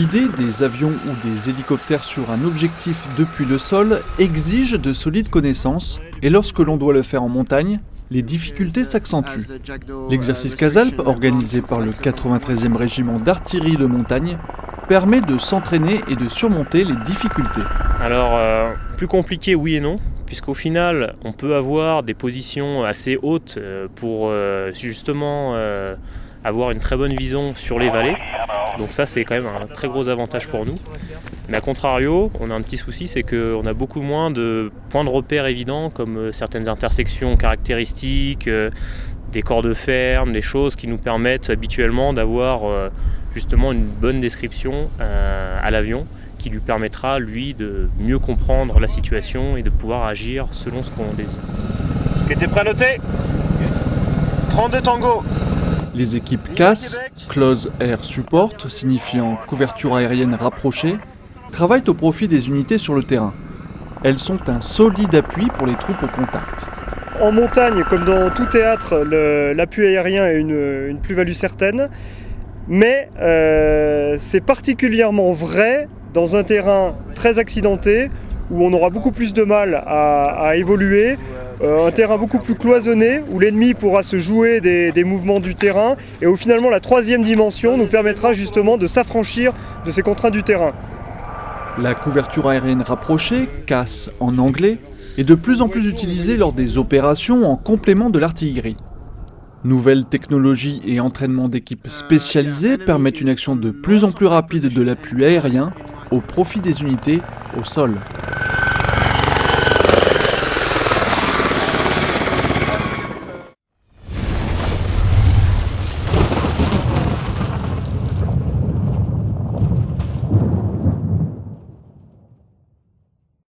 Guider des avions ou des hélicoptères sur un objectif depuis le sol exige de solides connaissances et lorsque l'on doit le faire en montagne, les difficultés s'accentuent. L'exercice Casalp, organisé par le 93e régiment d'artillerie de montagne, permet de s'entraîner et de surmonter les difficultés. Alors, plus compliqué oui et non, puisqu'au final, on peut avoir des positions assez hautes pour justement avoir une très bonne vision sur les vallées. Donc ça, c'est quand même un très gros avantage pour nous. Mais à contrario, on a un petit souci, c'est qu'on a beaucoup moins de points de repère évidents, comme certaines intersections caractéristiques, des corps de ferme, des choses qui nous permettent habituellement d'avoir justement une bonne description à l'avion, qui lui permettra, lui, de mieux comprendre la situation et de pouvoir agir selon ce qu'on désire. Qui était prêt à noter ? 32 Tango. Les équipes CAS, Close Air Support, signifiant couverture aérienne rapprochée, travaillent au profit des unités sur le terrain. Elles sont un solide appui pour les troupes au contact. En montagne, comme dans tout théâtre, l'appui aérien est une plus-value certaine, mais c'est particulièrement vrai dans un terrain très accidenté, où on aura beaucoup plus de mal à évoluer, un terrain beaucoup plus cloisonné, où l'ennemi pourra se jouer des mouvements du terrain, et où finalement la troisième dimension nous permettra justement de s'affranchir de ces contraintes du terrain. La couverture aérienne rapprochée, CAS en anglais, est de plus en plus utilisée lors des opérations en complément de l'artillerie. Nouvelles technologies et entraînement d'équipes spécialisées permettent une action de plus en plus rapide de l'appui aérien au profit des unités au sol.